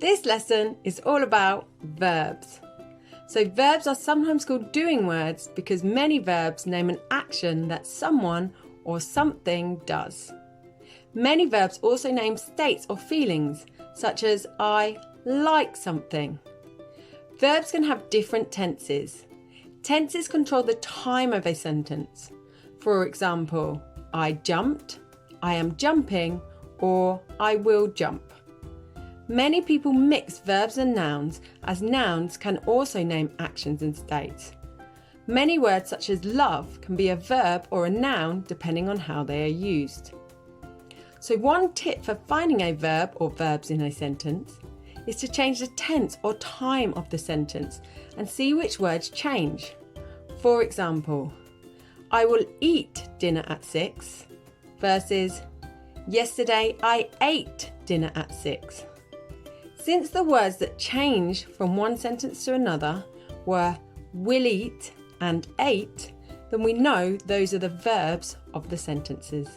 This lesson is all about verbs. So verbs are sometimes called doing words because many verbs name an action that someone or something does. Many verbs also name states or feelings, such as I like something. Verbs can have different tenses. Tenses control the time of a sentence. For example, I jumped, I am jumping, or I will jump. Many people mix verbs and nouns, as nouns can also name actions and states. Many words such as love can be a verb or a noun depending on how they are used. So one tip for finding a verb or verbs in a sentence is to change the tense or time of the sentence and see which words change. For example, I will eat dinner at 6 versus yesterday I ate dinner at 6. Since the words that change from one sentence to another were will eat and ate, then we know those are the verbs of the sentences.